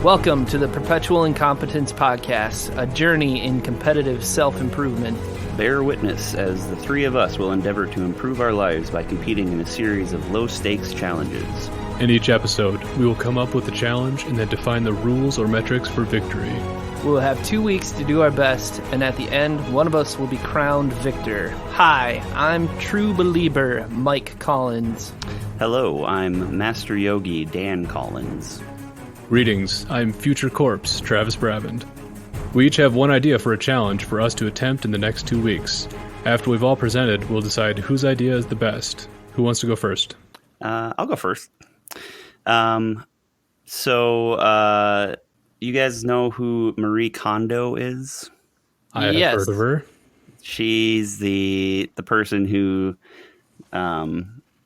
Welcome to the Perpetual Incompetence podcast, a journey in competitive self-improvement. Bear witness as the three of us will endeavor to improve our lives by competing in a series of low-stakes challenges. In each episode, we will come up with a challenge and then define the rules or metrics for victory. We will have 2 weeks to do our best, and at the end, one of us will be crowned victor. Hi, I'm True Believer Mike Collins. Hello, I'm Master Yogi Dan Collins. Greetings, I'm Future Corpse Travis Brabant. We each have one idea for a challenge for us to attempt in the next 2 weeks. After we've all presented, we'll decide whose idea is the best. Who wants to go first? I'll go first. You guys know who Marie Kondo is? I have heard of her. She's the person who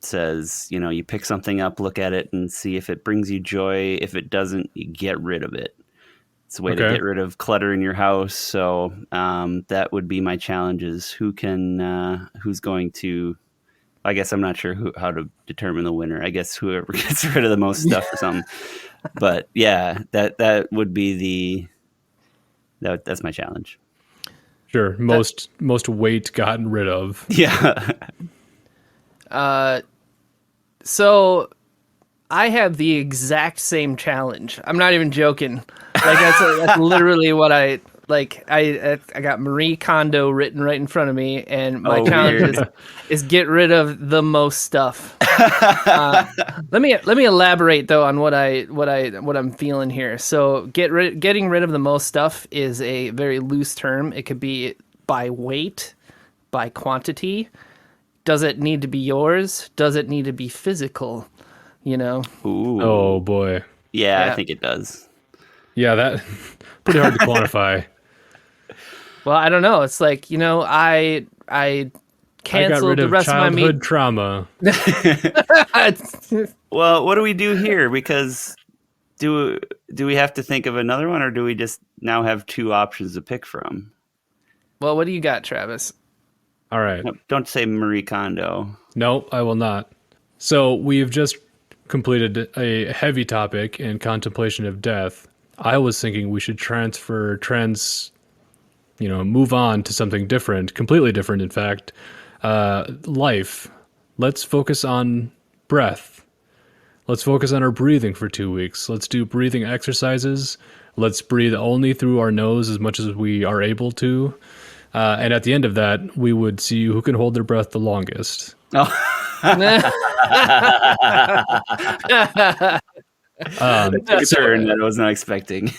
says, you pick something up, look at it, and see if it brings you joy. If it doesn't, you get rid of it. It's a way to get rid of clutter in your house. So that would be my challenge: is who's going to. I guess I'm not sure how to determine the winner. I guess whoever gets rid of the most stuff or something. But yeah, that would be that's my challenge. Sure, most weight gotten rid of. Yeah. So I have the exact same challenge. I'm not even joking. Like that's literally what I like. I got Marie Kondo written right in front of me, and my challenge is get rid of the most stuff. Let me elaborate though on what I'm feeling here. So getting rid of the most stuff is a very loose term. It could be by weight, by quantity. Does it need to be yours? Does it need to be physical? Ooh. Oh boy. Yeah, I think it does. Yeah, that pretty hard to quantify. Well, I don't know. It's like, I canceled the rest of my childhood trauma. Well, what do we do here? Because do we have to think of another one, or do we just now have two options to pick from? Well, what do you got, Travis? All right. No, don't say Marie Kondo. No, I will not. So we've just completed a heavy topic in contemplation of death. I was thinking we should move on to something different, completely different, in fact. Life. Let's focus on breath. Let's focus on our breathing for 2 weeks. Let's do breathing exercises. Let's breathe only through our nose as much as we are able to. And at the end of that, we would see who can hold their breath the longest. Oh. Took a turn that I was not expecting.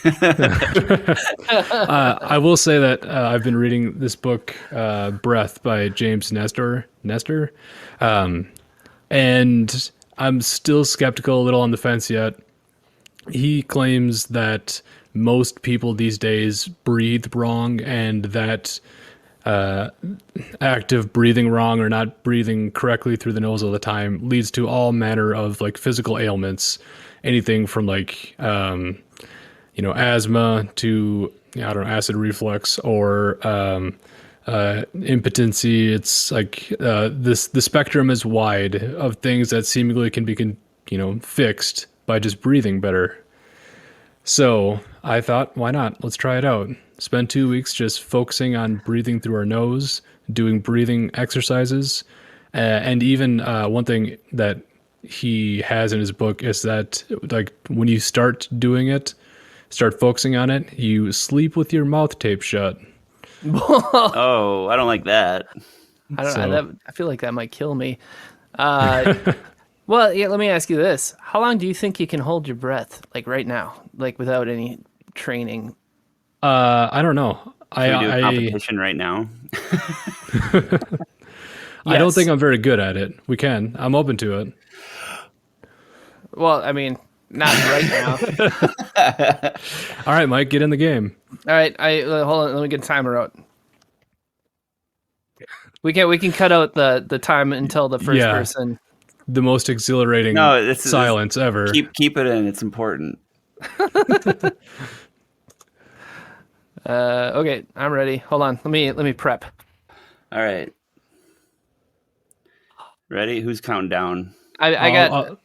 I will say that I've been reading this book, Breath by James Nestor, and I'm still skeptical, a little on the fence yet. He claims that most people these days breathe wrong, and that act of breathing wrong or not breathing correctly through the nose all the time leads to all manner of physical ailments, anything from asthma to acid reflux or impotency. It's the spectrum is wide of things that seemingly can be fixed by just breathing better. So I thought, why not? Let's try it out. Spend 2 weeks just focusing on breathing through our nose, doing breathing exercises. And even one thing that he has in his book is that when you start doing it, start focusing on it, you sleep with your mouth taped shut. Oh, I don't like that. I don't know. I feel like that might kill me. Well, yeah, let me ask you this. How long do you think you can hold your breath, right now, without any training? I don't know. Can we do a competition right now? I don't think I'm very good at it. We can. I'm open to it. Well, I mean, not right now. All right, Mike, get in the game. All right, hold on. Let me get a timer out. We can cut out the time until the first person. The most exhilarating silence ever. Keep it in. It's important. Okay, I'm ready. Hold on. Let me prep. All right. Ready? Who's counting down? I got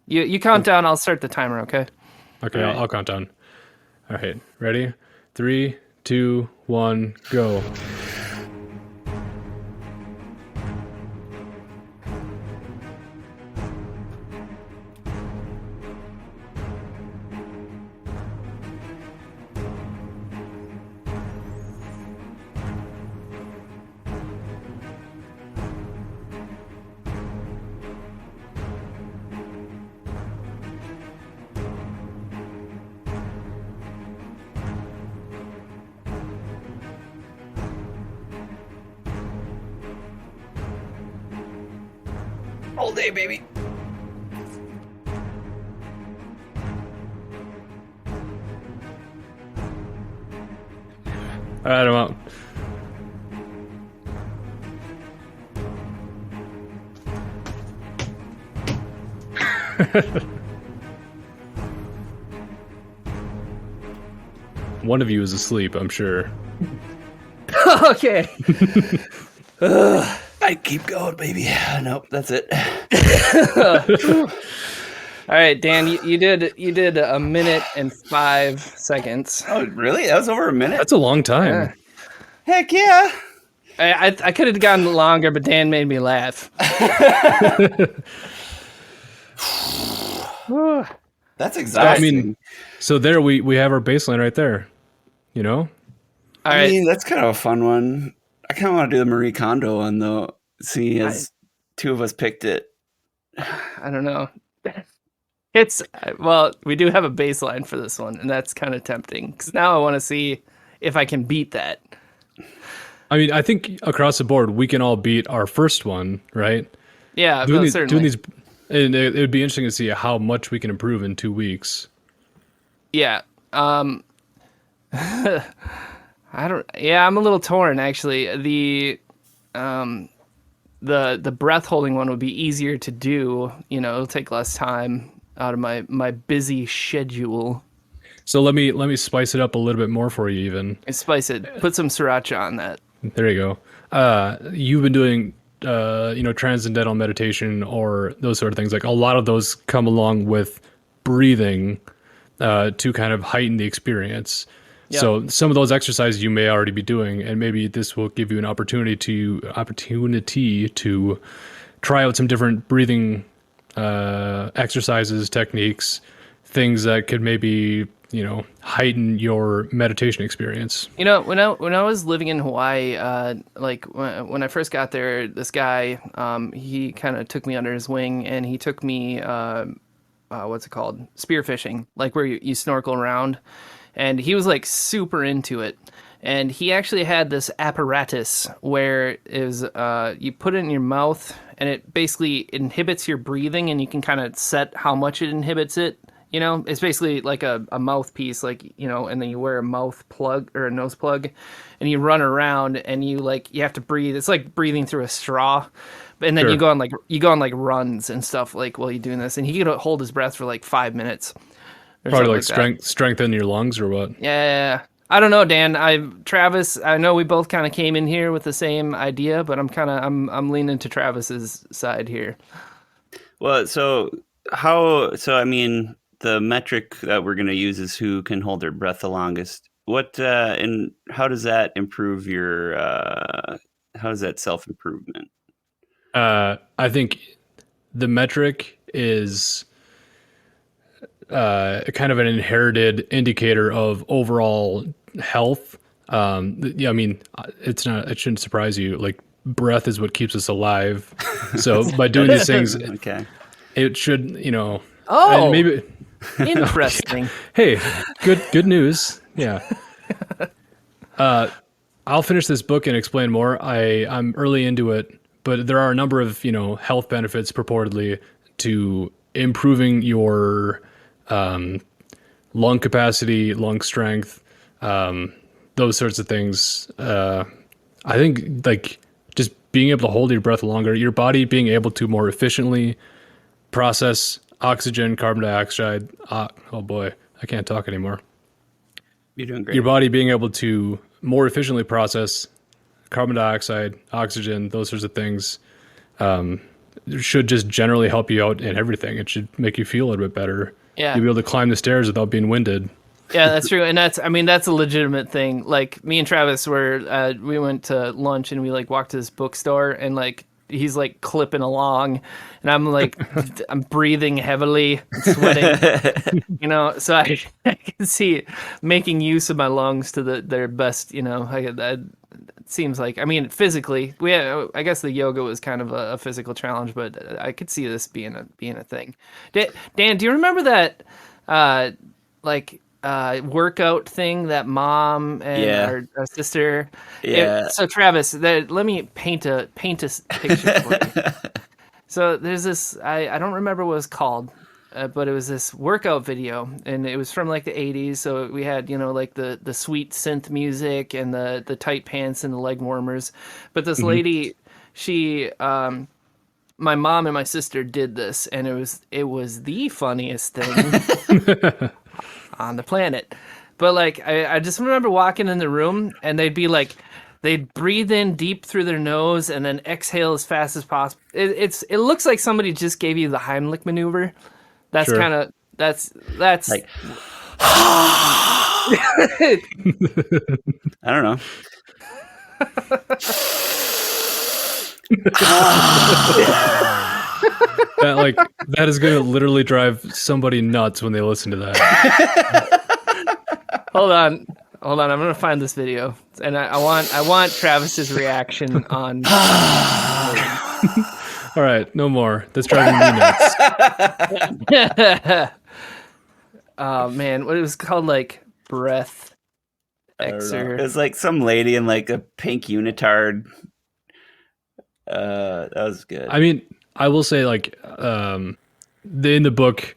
you count down. I'll start the timer. Okay. Okay, right. I'll count down. All right, ready? 3, 2, 1, go. All day, baby. All right, I'm out. One of you is asleep, I'm sure. Okay. I keep going, baby. Nope, that's it. All right, Dan, you did a minute and 5 seconds. Oh, really? That was over a minute? That's a long time. Heck yeah. I could have gone longer, but Dan made me laugh. That's exhausting. I mean, so there we have our baseline right there. You know? All I right. mean, that's kind of a fun one. I kind of want to do the Marie Kondo one, though, seeing as two of us picked it. I don't know. Well, we do have a baseline for this one, and that's kind of tempting because now I want to see if I can beat that. I mean, I think across the board we can all beat our first one, right? Yeah, certainly. Doing these, and it would be interesting to see how much we can improve in 2 weeks. Yeah. I don't. Yeah, I'm a little torn actually. The breath holding one would be easier to do. You know, it'll take less time out of my busy schedule. So let me spice it up a little bit more for you, even. Spice it. Put some sriracha on that. There you go. You've been doing transcendental meditation or those sort of things. Like a lot of those come along with breathing to kind of heighten the experience. Yep. So some of those exercises you may already be doing, and maybe this will give you an opportunity to try out some different breathing exercises, techniques, things that could maybe, heighten your meditation experience. You know, when I was living in Hawaii, like when I first got there, this guy, he kind of took me under his wing, and he took me, what's it called? Spearfishing, like where you snorkel around. And he was like super into it. And he actually had this apparatus where you put it in your mouth and it basically inhibits your breathing, and you can kind of set how much it inhibits it. You know, it's basically like a mouthpiece, like, and then you wear a mouth plug or a nose plug and you run around and you have to breathe. It's like breathing through a straw. And then Sure. you go on like runs and stuff like while you're doing this. And he could hold his breath for like 5 minutes. Probably like strengthen your lungs or what? Yeah. I don't know, Dan. Travis, I know we both kind of came in here with the same idea, but I'm leaning to Travis's side here. Well, I mean, the metric that we're going to use is who can hold their breath the longest. What and how does that improve how does that self-improvement? I think the metric is kind of an inherited indicator of overall health. I mean, it shouldn't surprise you. Like, breath is what keeps us alive. So by doing these things, Okay. it should, Oh, and maybe interesting. Hey, good news. Yeah. I'll finish this book and explain more. I'm early into it, but there are a number of, health benefits purportedly to improving your lung capacity, lung strength, those sorts of things. I think like just being able to hold your breath longer, your body being able to more efficiently process oxygen, carbon dioxide. Oh boy, I can't talk anymore. You're doing great. Your body being able to more efficiently process carbon dioxide, oxygen, those sorts of things, should just generally help you out in everything. It should make you feel a little bit better. Yeah. You'll be able to climb the stairs without being winded. Yeah, that's true, and that's a legitimate thing. Like me and Travis we went to lunch and we like walked to this bookstore and like he's like clipping along, and I'm like I'm breathing heavily, sweating, So I can see making use of my lungs to their best. It seems like physically I guess the yoga was kind of a physical challenge, but I could see this being a thing. Dan, do you remember that? Workout thing that mom and our sister. Yeah. So Travis, let me paint a picture for you. So there's this. I don't remember what it was called, but it was this workout video, and it was from like the 80s. So we had like the sweet synth music and the tight pants and the leg warmers. But this lady, she my mom and my sister did this, and it was the funniest thing on the planet. But like I just remember walking in the room and they'd breathe in deep through their nose and then exhale as fast as possible. It looks like somebody just gave you the Heimlich maneuver. That's sure. kind of that's like I don't know. That is going to literally drive somebody nuts when they listen to that. Hold on. I'm going to find this video, and I want Travis's reaction on. All right, no more. That's driving me nuts. Oh man, what it was called, like breath exer. It was like some lady in like a pink unitard. That was good. I will say, like, in the book,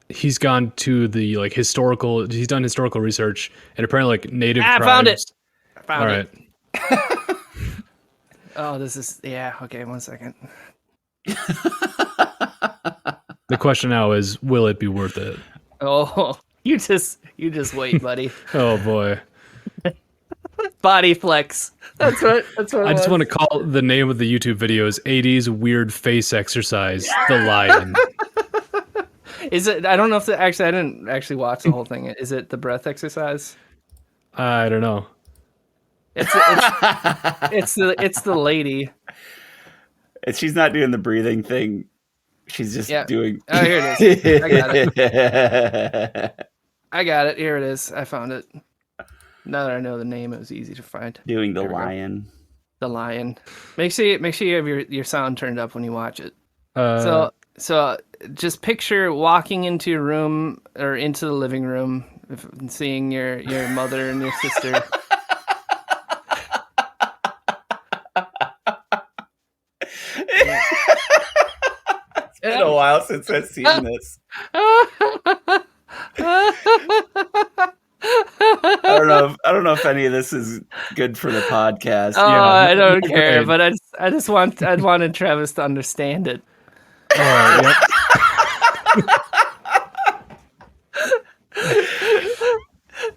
he's gone to the like he's done historical research, and apparently like native tribes. I found it. All right. Oh, this is okay, 1 second. The question now is, will it be worth it? Oh, you just wait, buddy. Oh boy. Body flex. That's what I just want to call the name of the YouTube video is 80s weird face exercise, the lion. Is it? I don't know if I didn't actually watch the whole thing. Is it the breath exercise? I don't know. It's the lady. And she's not doing the breathing thing. She's just doing. Oh, here it is. I got it. I got it. Here it is. I found it. Now that I know the name, it was easy to find. Doing the lion. The lion. Make sure you have your sound turned up when you watch it. So just picture walking into your room or into the living room and seeing your mother and your sister. It's been a while since I've seen this. I don't know if any of this is good for the podcast. Oh, yeah, I don't care, but I wanted Travis to understand it. Yep.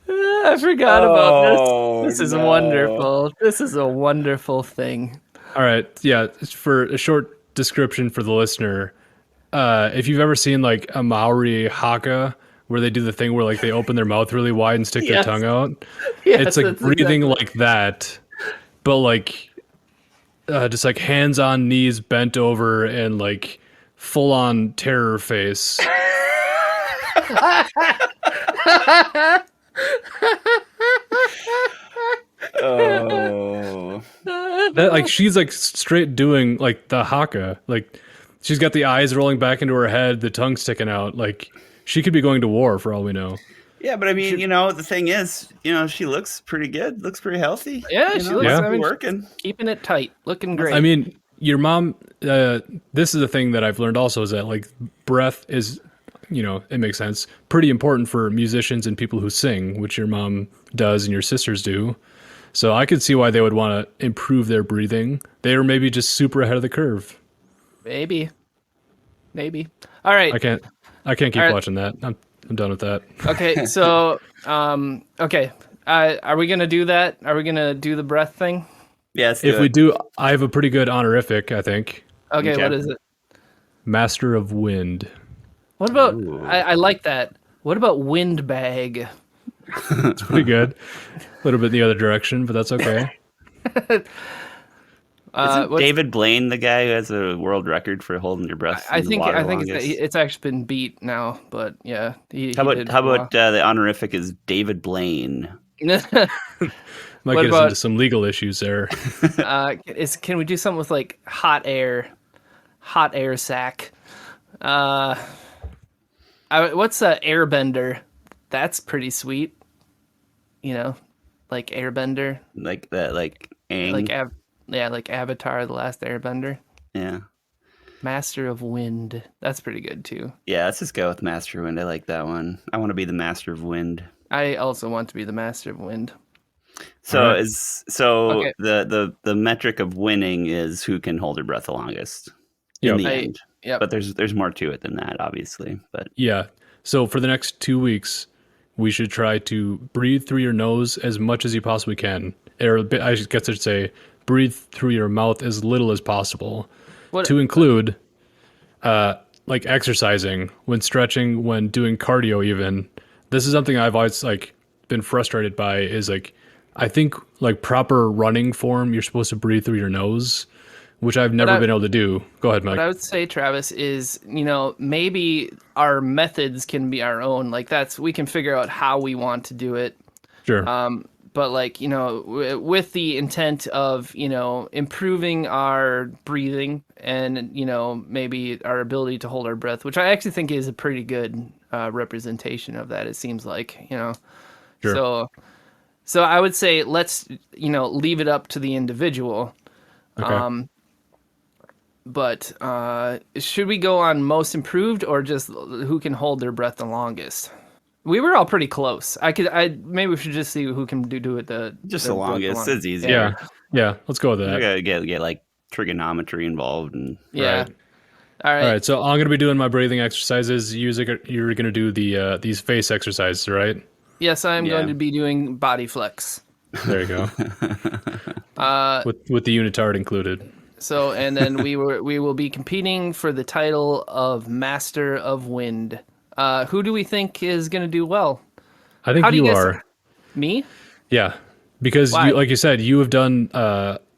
I forgot about this. This is wonderful. This is a wonderful thing. All right. Yeah. For a short description for the listener, if you've ever seen like a Maori haka, where they do the thing where like they open their mouth really wide and stick their tongue out, it's like breathing like that, but like just like hands on knees bent over and like full on terror face. Oh, that like she's like straight doing like the haka, like she's got the eyes rolling back into her head, the tongue sticking out, like she could be going to war for all we know. Yeah, but I mean, the thing is, she looks pretty good, looks pretty healthy. Yeah, she looks working, keeping it tight, looking great. I mean, your mom. This is the thing that I've learned also is that like breath is, it makes sense, pretty important for musicians and people who sing, which your mom does and your sisters do. So I could see why they would want to improve their breathing. They were maybe just super ahead of the curve. Maybe. All right. I can't keep watching that. I'm done with that. Okay, so okay. Are we gonna do that? Are we gonna do the breath thing? Yes. If we do, I have a pretty good honorific, I think. Okay, what is it? Master of Wind. What about? I like that. What about windbag? It's pretty good. A little bit the other direction, but that's okay. Isn't David Blaine the guy who has a world record for holding your breath in the water longest? It's actually been beat now, but yeah. How about the honorific is David Blaine? Might get us into some legal issues there. Can we do something with like hot air sack? What's a airbender? That's pretty sweet. You know, like airbender. Like that, like Aang. Like Avatar: The Last Airbender. Yeah. Master of Wind. That's pretty good too. Yeah, let's just go with Master of Wind. I like that one. I want to be the Master of Wind. I also want to be the Master of Wind. So okay. The metric of winning is who can hold their breath the longest in the end. Yep. But there's more to it than that, obviously. But yeah. So for the next 2 weeks, we should try to breathe through your nose as much as you possibly can. Or I guess I should say, breathe through your mouth as little as possible. To include, like exercising, when stretching, when doing cardio even. This is something I've always like been frustrated by is like, I think like proper running form, you're supposed to breathe through your nose, which I've never been able to do. Go ahead, Mike. What I would say, Travis, is, maybe our methods can be our own. Like we can figure out how we want to do it. Sure. But like, with the intent of, improving our breathing and, maybe our ability to hold our breath, which I actually think is a pretty good representation of that. It seems like, Sure. So I would say let's, leave it up to the individual. Okay. But should we go on most improved or just who can hold their breath the longest? We were all pretty close. Maybe we should just see who can do it the longest. It's easy. Yeah. Let's go with that. You gotta get like trigonometry involved and yeah. Right. All right. So I'm gonna be doing my breathing exercises. You're gonna do these face exercises, right? Yes, I'm going to be doing body flex. There you go. With the unitard included. So, and then we will be competing for the title of Master of Wind. Who do we think is going to do well? I think you are. Me? Yeah, because like you said, you have done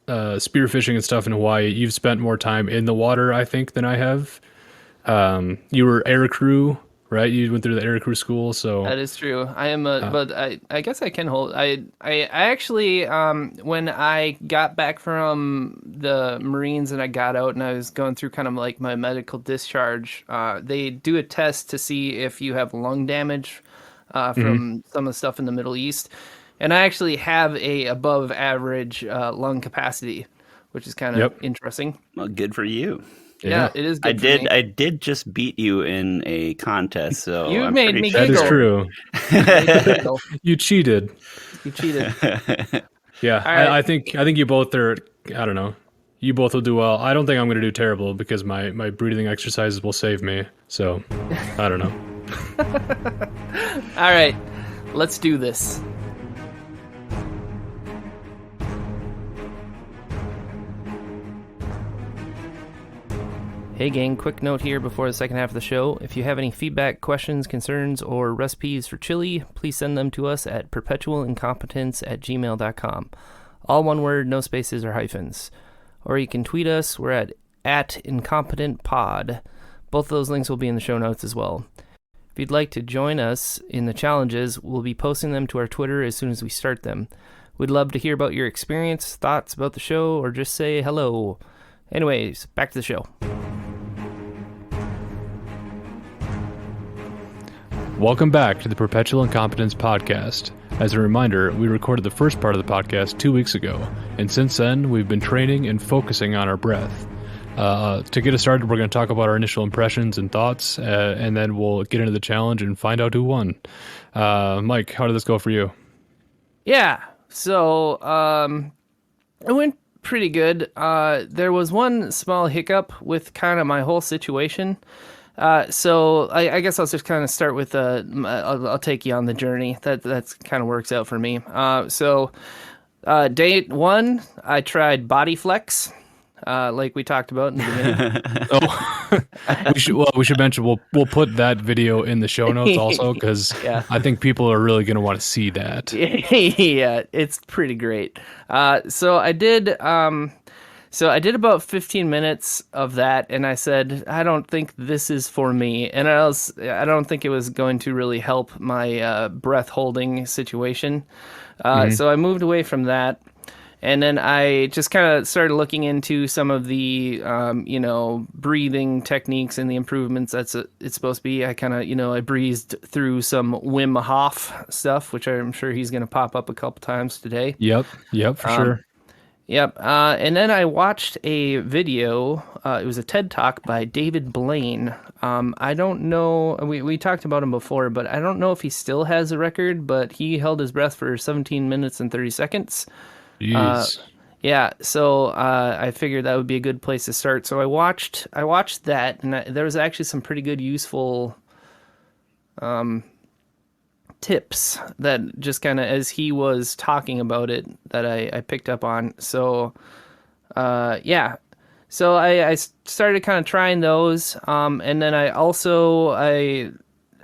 spearfishing and stuff in Hawaii. You've spent more time in the water, I think, than I have. You were air crew, right? You went through the air crew school, so that is true. I am, but I guess I can hold. I actually, when I got back from the Marines and I got out and I was going through kind of like my medical discharge, they do a test to see if you have lung damage from some of the stuff in the Middle East, and I actually have a above average lung capacity, which is kind of interesting. Well, good for you. Yeah, it is good for me. I did just beat you in a contest, so you made me giggle. That is true. You cheated. Yeah, right. I think you both are. I don't know. You both will do well. I don't think I'm going to do terrible because my breathing exercises will save me. So I don't know. All right, let's do this. Hey gang, quick note here before the second half of the show. If you have any feedback, questions, concerns, or recipes for chili, please send them to us at perpetualincompetence@gmail.com. All one word, no spaces or hyphens. Or you can tweet us. We're at @incompetentpod. Both of those links will be in the show notes as well. If you'd like to join us in the challenges, we'll be posting them to our Twitter as soon as we start them. We'd love to hear about your experience, thoughts about the show, or just say hello. Anyways, back to the show. Welcome back to the Perpetual Incompetence podcast. As a reminder, we recorded the first part of the podcast 2 weeks ago, and since then, we've been training and focusing on our breath. To get us started, we're going to talk about our initial impressions and thoughts, and then we'll get into the challenge and find out who won. Mike, how did this go for you? Yeah, so it went pretty good. There was one small hiccup with kind of my whole situation. So I guess I'll just kind of start with I'll take you on the journey. That's kind of works out for me. So day one, I tried body flex. like we talked about in the beginning. We should mention we'll put that video in the show notes also, because Yeah. I think people are really going to want to see that. Yeah, it's pretty great. So I did about 15 minutes of that, and I said, I don't think this is for me. And I don't think it was going to really help my breath holding situation. So I moved away from that. And then I just kind of started looking into some of the, breathing techniques and the improvements it's supposed to be. I kind of, I breezed through some Wim Hof stuff, which I'm sure he's going to pop up a couple times today. Yep, for sure. Yep. And then I watched a video. It was a TED Talk by David Blaine. I don't know. We talked about him before, but I don't know if he still has a record, but he held his breath for 17 minutes and 30 seconds. Jeez. Yeah, so I figured that would be a good place to start. So I watched that, and there was actually some pretty good, useful tips that just kind of, as he was talking about it, that I picked up on. So, yeah. So I started kind of trying those, and then I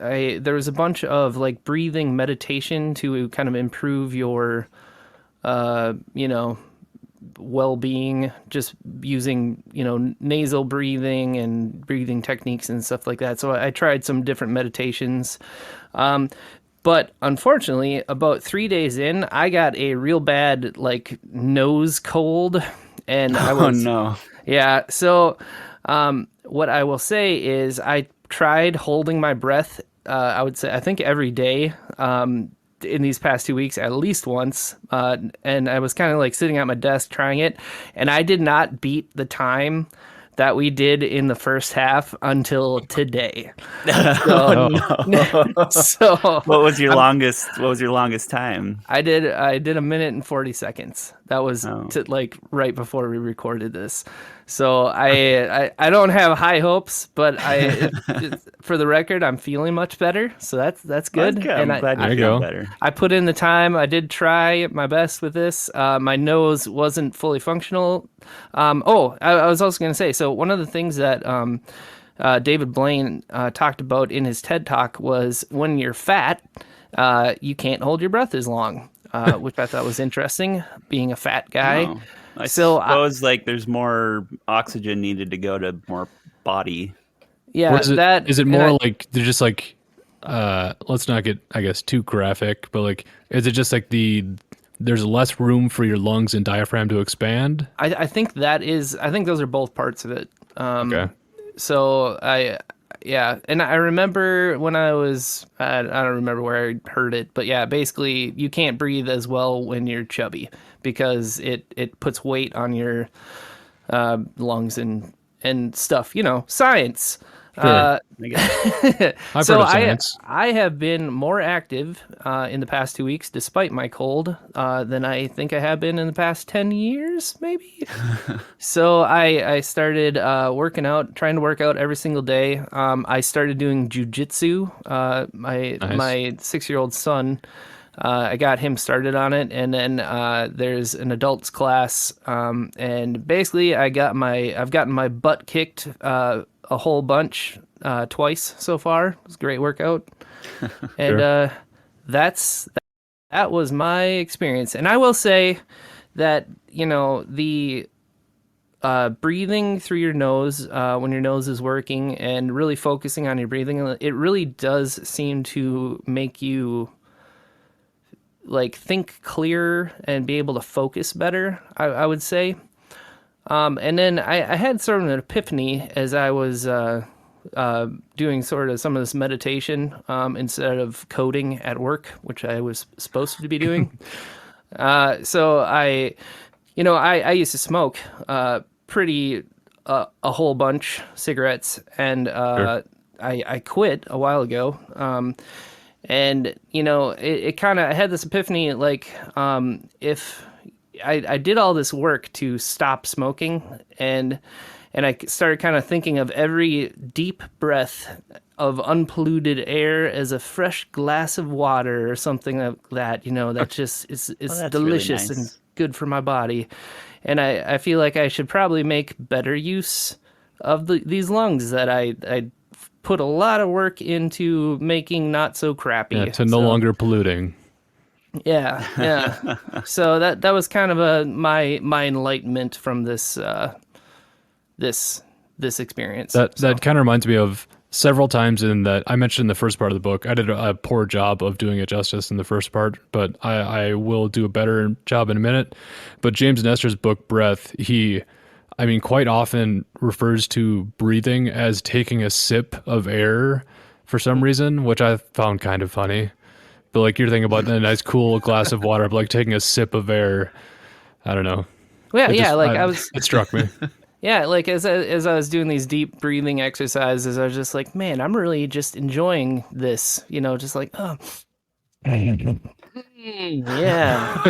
there was a bunch of like breathing meditation to kind of improve your well-being, just using, nasal breathing and breathing techniques and stuff like that. So I tried some different meditations. But unfortunately, about 3 days in, I got a real bad, like, nose cold. And I was, no. Yeah. So, what I will say is I tried holding my breath, I would say, I think every day, in these past 2 weeks, at least once. And I was kind of like sitting at my desk trying it, and I did not beat the time that we did in the first half until today. So, so what was your longest time? I did 1 minute and 40 seconds. That was like right before we recorded this. So I don't have high hopes, but for the record, I'm feeling much better. So that's good. That's good. And I'm glad you feel better. I put in the time. I did try my best with this. My nose wasn't fully functional. I was also going to say, so one of the things that David Blaine talked about in his TED Talk was when you're fat, you can't hold your breath as long, which I thought was interesting, being a fat guy. Oh. I suppose there's more oxygen needed to go to more body. Yeah, is it more like they're just like let's not get, I guess, too graphic, but like, is it just like there's less room for your lungs and diaphragm to expand? I think those are both parts of it. Okay. So and I remember when I was, I don't remember where I heard it, but yeah, basically you can't breathe as well when you're chubby because it puts weight on your lungs and stuff, science. Sure. I've heard of science. I have been more active in the past 2 weeks, despite my cold, than I think I have been in the past 10 years, maybe. So I started working out, trying to work out every single day. I started doing jujitsu. My 6-year-old son, I got him started on it, and then there's an adults class, and basically I've gotten my butt kicked a whole bunch twice so far. It was a great workout. And that was my experience. And I will say that, the breathing through your nose when your nose is working and really focusing on your breathing, it really does seem to make you like think clearer and be able to focus better, I would say. And then I had sort of an epiphany as I was doing sort of some of this meditation instead of coding at work, which I was supposed to be doing. So I used to smoke a whole bunch cigarettes, and Sure. I quit a while ago. And it kind of, I had this epiphany, like if I did all this work to stop smoking, and I started kind of thinking of every deep breath of unpolluted air as a fresh glass of water or something like that, that just is delicious really nice. and good for my body. And I feel like I should probably make better use of these lungs that I put a lot of work into making not so crappy. To no longer polluting. Yeah. So that was kind of my enlightenment from this experience. That kind of reminds me of several times in that I mentioned in the first part of the book. I did a poor job of doing it justice in the first part, but I will do a better job in a minute. But James Nestor's book, Breath, quite often refers to breathing as taking a sip of air for some reason, which I found kind of funny. But like you're thinking about a nice cool glass of water, but like taking a sip of air, I don't know. Well, It struck me. Yeah, like as I was doing these deep breathing exercises, I was just like, man, I'm really just enjoying this, just like, oh, yeah.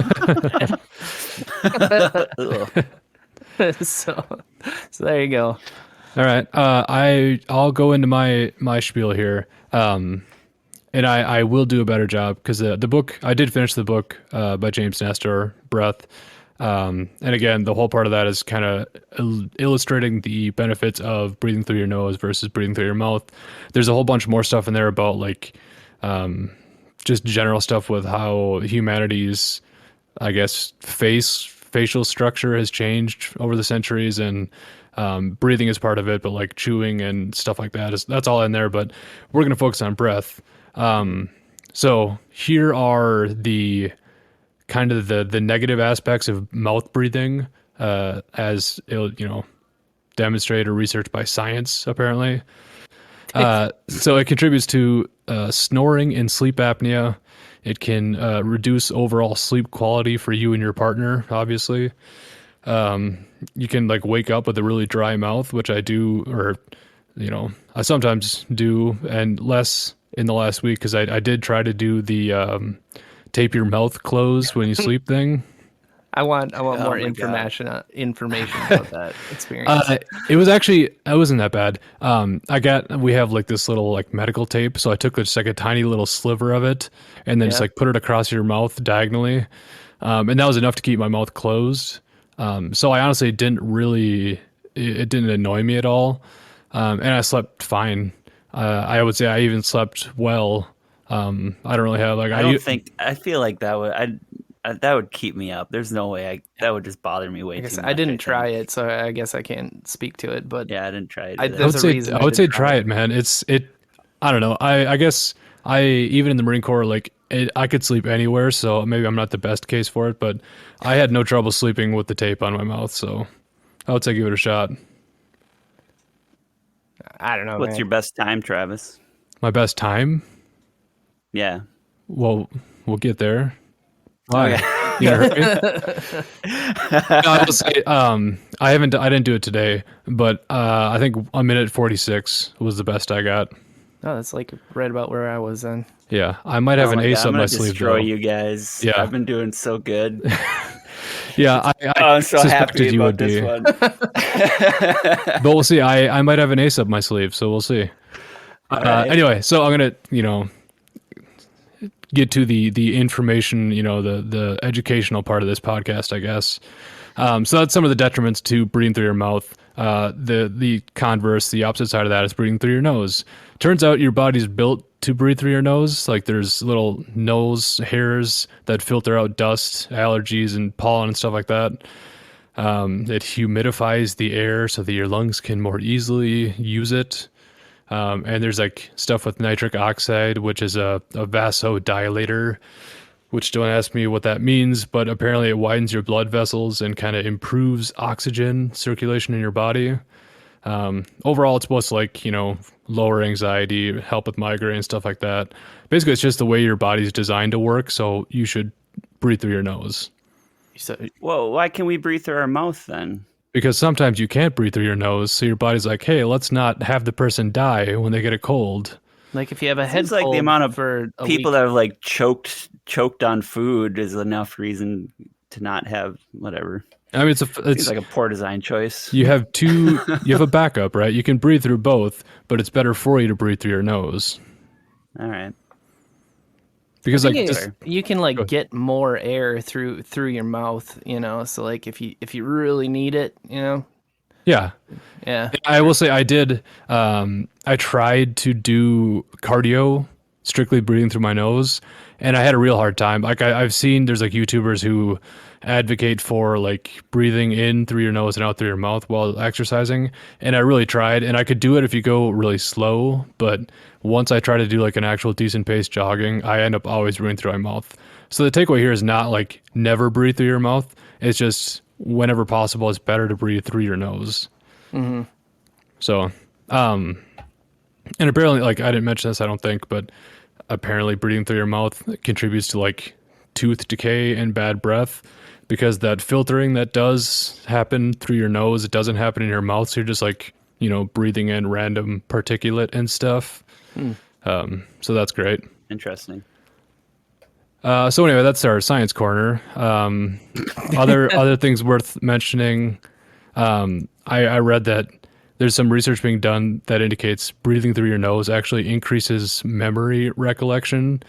so there you go. All right, I'll go into my spiel here, and I will do a better job because the book, I did finish the book by James Nestor, Breath. And again, the whole part of that is kind of illustrating the benefits of breathing through your nose versus breathing through your mouth. There's a whole bunch more stuff in there about like just general stuff with how humanity's, I guess, facial structure has changed over the centuries, and breathing is part of it, but like chewing and stuff like that's all in there. But we're going to focus on breath. So here are the kind of the negative aspects of mouth breathing, as demonstrated or researched by science, apparently. So it contributes to snoring and sleep apnea. It can reduce overall sleep quality for you and your partner, obviously. You can like wake up with a really dry mouth, which I do, or I sometimes do, and less in the last week because I did try to do the tape your mouth closed when you sleep thing. I want more information about that experience. It wasn't that bad. We have like this little like medical tape, so I took just like a tiny little sliver of it and then just like put it across your mouth diagonally, and that was enough to keep my mouth closed. So I honestly it didn't annoy me at all, and I slept fine. I would say I even slept well. I don't really have like I feel like that would keep me up. There's no way that would just bother me way too much. I didn't try it, so I guess I can't speak to it. But yeah, I didn't try it. I would say try it, man. I don't know. I guess even in the Marine Corps, like I could sleep anywhere, so maybe I'm not the best case for it, but I had no trouble sleeping with the tape on my mouth, so I would say give it a shot. I don't know. What's your best time, Travis? My best time? Yeah. Well, we'll get there. Why? Okay. You gonna hurt me? No, I will say, I didn't do it today, but I think a minute 46 was the best I got. Oh, that's like right about where I was then. Yeah, I might have an ace up my sleeve. Destroy you guys. Yeah, I've been doing so good. Yeah, I'm so happy about this one. But we'll see. I might have an ace up my sleeve, so we'll see. Right. Anyway, so I'm gonna get to the information, the educational part of this podcast, I guess. So that's some of the detriments to breathing through your mouth. The converse, the opposite side of that is breathing through your nose. Turns out your body's built to breathe through your nose. Like there's little nose hairs that filter out dust, allergies, and pollen and stuff like that. It humidifies the air so that your lungs can more easily use it. And there's like stuff with nitric oxide, which is a vasodilator, which don't ask me what that means, but apparently it widens your blood vessels and kind of improves oxygen circulation in your body. Overall, it's supposed to lower anxiety, help with migraine, stuff like that. Basically, it's just the way your body's designed to work, so you should breathe through your nose. Well, why can we breathe through our mouth then? Because sometimes you can't breathe through your nose, so your body's like, hey, let's not have the person die when they get a cold. Like if you have a head cold, like the amount of people that have like choked on food is enough reason to not have whatever. I mean, it's like a poor design choice. You have a backup, right? You can breathe through both, but it's better for you to breathe through your nose. All right. because I like think just you can like get more air through your mouth, you know. So like if you really need it, you know. yeah. Yeah. I will say I did. I tried to do cardio, strictly breathing through my nose, and I had a real hard time. Like I've seen there's like YouTubers who advocate for like breathing in through your nose and out through your mouth while exercising, and I really tried, and I could do it if you go really slow, but once I try to do like an actual decent pace jogging, I end up always breathing through my mouth. So the takeaway here is not like never breathe through your mouth. It's just whenever possible, it's better to breathe through your nose. Mm-hmm. So, and apparently, like, I didn't mention this, I don't think, but apparently breathing through your mouth contributes to like tooth decay and bad breath, because that filtering that does happen through your nose, it doesn't happen in your mouth. So you're just like, you know, breathing in random particulate and stuff. So that's great. Interesting. So anyway, that's our science corner. Other things worth mentioning. I read that there's some research being done that indicates breathing through your nose actually increases memory recollection,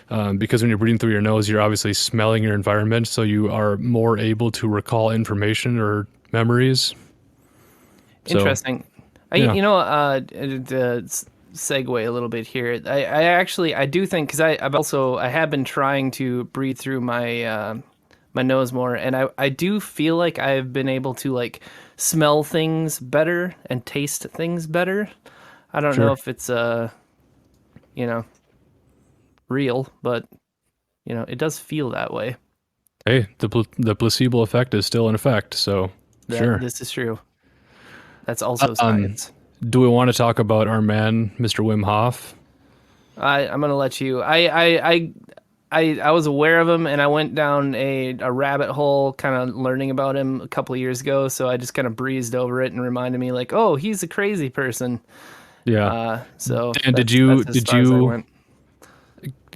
because when you're breathing through your nose, you're obviously smelling your environment, so you are more able to recall information or memories. Interesting. Yeah. You know, segue a little bit here. I do think, because I have been trying to breathe through my my nose more, and I do feel like I've been able to like smell things better and taste things better. I don't know if it's you know, real, but you know, it does feel that way. Hey, the placebo effect is still in effect, so sure. This is true. That's also science. Do we want to talk about our man, Mr. Wim Hof? I'm gonna let you. I was aware of him, and I went down a rabbit hole, kind of learning about him a couple of years ago. So I just kind of breezed over it and reminded me, like, oh, he's a crazy person. Yeah. So Dan, did you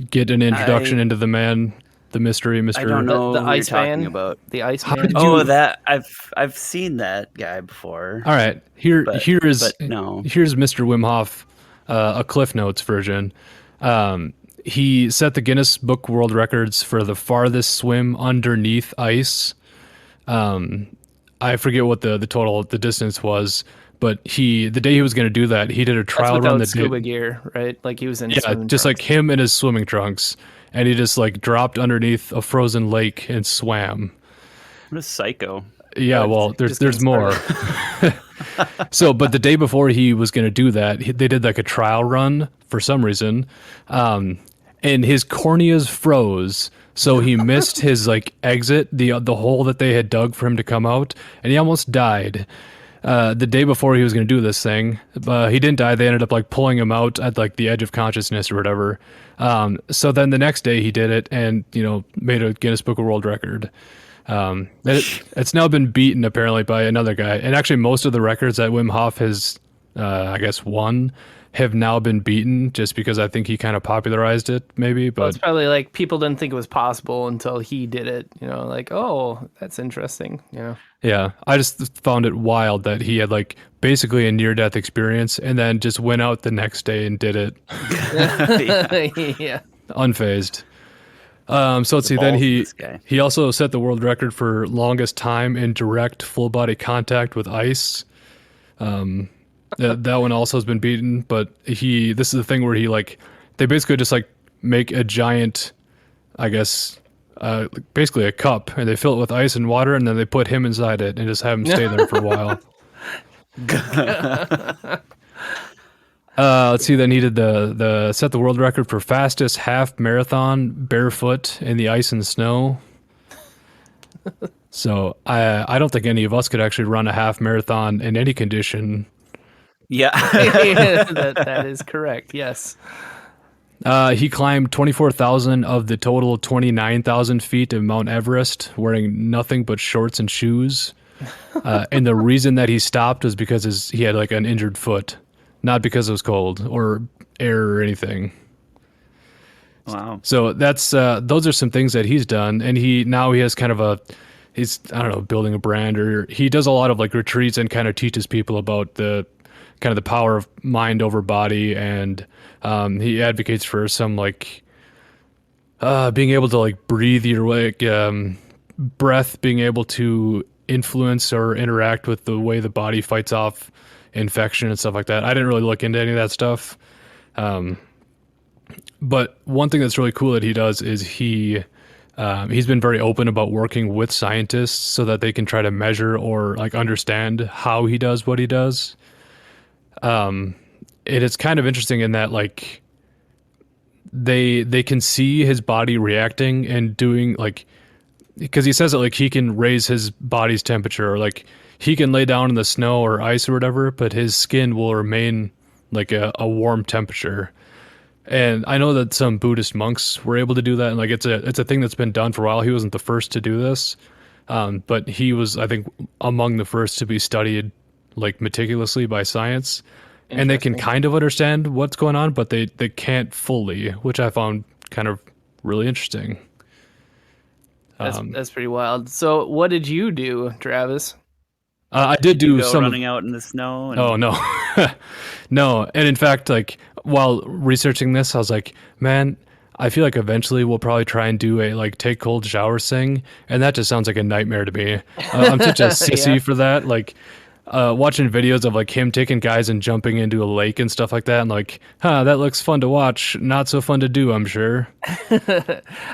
get an introduction into the man, the mystery, Mr. I don't know the who Ice you're talking Man, about. the Ice Man. That I've seen that guy before. All right, here's no. Here's Mr. Wim Hof, a Cliff Notes version. He set the Guinness Book World Records for the farthest swim underneath ice. I forget what the distance was, but the day he was going to do that, he did a trial run. That's without scuba gear, right? Like he was in just trunks. like him in his swimming trunks, and he just like dropped underneath a frozen lake and swam. What a psycho. Yeah, well, there's more. So, but the day before he was going to do that, they did like a trial run for some reason, and his corneas froze, so he missed his like exit, the hole that they had dug for him to come out, and he almost died. The day before he was going to do this thing, he didn't die. They ended up like pulling him out at like the edge of consciousness or whatever. So then the next day he did it, and made a Guinness Book of World Record. It's now been beaten apparently by another guy, and actually most of the records that Wim Hof has, I guess, won have now been beaten, just because I think he kind of popularized it, maybe. But it's probably like people didn't think it was possible until he did it. Like, oh, that's interesting. Yeah, I just found it wild that he had like basically a near-death experience and then just went out the next day and did it. Yeah, unfazed. So let's see. Then he also set the world record for longest time in direct full body contact with ice. That one also has been beaten, but this is the thing where they basically just like make a giant, I guess, basically a cup, and they fill it with ice and water, and then they put him inside it and just have him stay there for a while. Let's see. Then he did the set the world record for fastest half marathon barefoot in the ice and snow. So I don't think any of us could actually run a half marathon in any condition. Yeah, that is correct. Yes. He climbed 24,000 of the total 29,000 feet of Mount Everest wearing nothing but shorts and shoes. And the reason that he stopped was because he had like an injured foot, not because it was cold or air or anything. Wow. So that's those are some things that he's done, and he has kind of he's, I don't know, building a brand, or he does a lot of like retreats and kind of teaches people about the kind of the power of mind over body, and he advocates for some like being able to like breathe your way, breath being able to influence or interact with the way the body fights off infection and stuff like that. I didn't really look into any of that stuff. But one thing that's really cool that he does is he's been very open about working with scientists so that they can try to measure or like understand how he does what he does. It is kind of interesting in that like they can see his body reacting and doing like, because he says that like he can raise his body's temperature, or like he can lay down in the snow or ice or whatever, but his skin will remain like a warm temperature. And I know that some Buddhist monks were able to do that, and like it's a thing that's been done for a while. He wasn't the first to do this, but he was, I think, among the first to be studied like meticulously by science. And they can kind of understand what's going on, but they can't fully, which I found kind of really interesting. That's pretty wild. So what did you do, Travis? I did do some running out in the snow. Oh no, no. And in fact, like while researching this, I was like, man, I feel like eventually we'll probably try and do a like take cold showers thing, and that just sounds like a nightmare to me. I'm such a sissy for that. Like watching videos of like him taking guys and jumping into a lake and stuff like that, and like, that looks fun to watch, not so fun to do, I'm sure.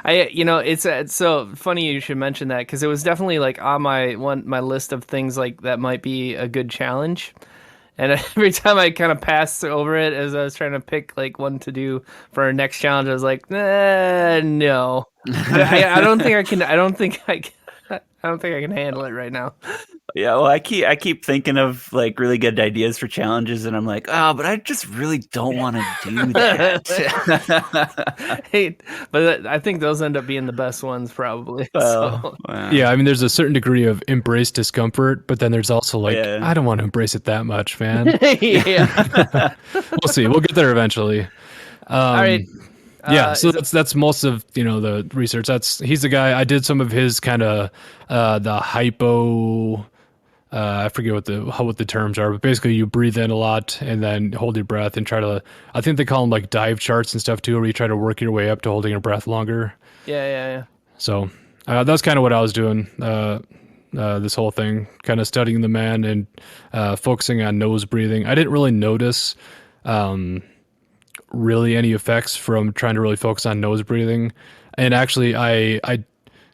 It's so funny you should mention that, because it was definitely like on my list of things like that might be a good challenge. And every time I kind of passed over it as I was trying to pick like one to do for our next challenge, I was like, no, I don't think I can. I don't think I can handle it right now. Yeah, well, I keep thinking of like really good ideas for challenges, and I'm like, but I just really don't want to do that. Hey, but I think those end up being the best ones, probably. Wow. Yeah, I mean, there's a certain degree of embrace discomfort, but then there's also like, I don't want to embrace it that much, man. Yeah, we'll see. We'll get there eventually. All right. Yeah, so that's most of the research. He's the guy. I did some of his kind of the hypo. I forget what the terms are, but basically you breathe in a lot and then hold your breath and try to. I think they call them like dive charts and stuff too, where you try to work your way up to holding your breath longer. Yeah. So that's kind of what I was doing. This whole thing, kind of studying the man and focusing on nose breathing. I didn't really notice really any effects from trying to really focus on nose breathing. And actually, I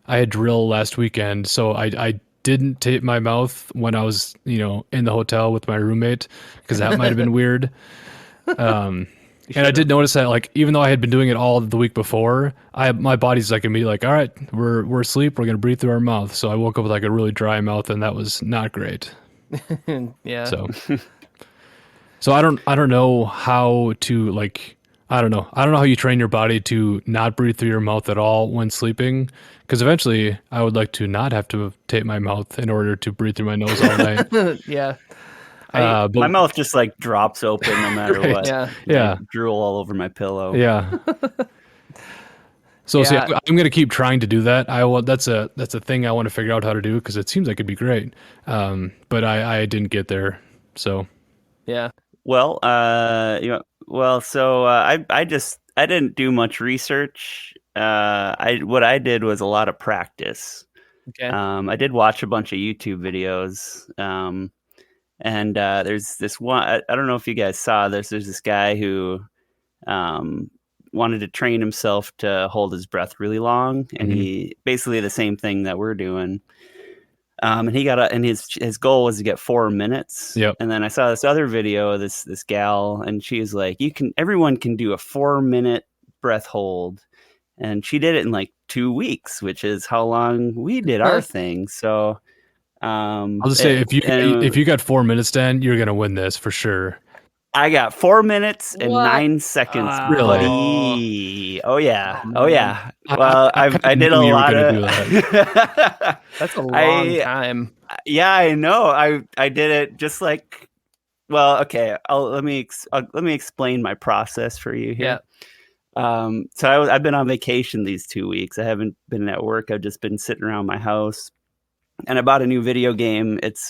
had drill last weekend, so I didn't tape my mouth when I was in the hotel with my roommate, because that might have been weird. And I did notice that, like, even though I had been doing it all the week before, my body's like immediately like, all right, we're asleep, we're gonna breathe through our mouth. So I woke up with like a really dry mouth, and that was not great. Yeah. So I don't know how to like. I don't know how you train your body to not breathe through your mouth at all when sleeping, because eventually I would like to not have to tape my mouth in order to breathe through my nose all night. Yeah. But my mouth just like drops open no matter right. what. Yeah. Drool all over my pillow. Yeah. So see, I'm going to keep trying to do that. That's a thing I want to figure out how to do, because it seems like it'd be great. But I didn't get there. So. Yeah. Well, so I didn't do much research. What I did was a lot of practice. Okay. I did watch a bunch of YouTube videos. And there's this one. I don't know if you guys saw this. There's this guy who wanted to train himself to hold his breath really long, and he basically the same thing that we're doing. And he and his goal was to get 4 minutes. Yep. And then I saw this other video, this gal, and she was like, everyone can do a 4-minute breath hold. And she did it in like 2 weeks, which is how long we did our thing. So I'll just say, if you got 4 minutes, Dan, you're gonna win this for sure. I got 4 minutes and 9 seconds. Really? Buddy. Oh yeah. Well, I did a lot of. That's a long time. Yeah, I know. I did it just like. Well, okay. Let me explain my process for you here. Yeah. So I've been on vacation these 2 weeks. I haven't been at work. I've just been sitting around my house, and I bought a new video game. It's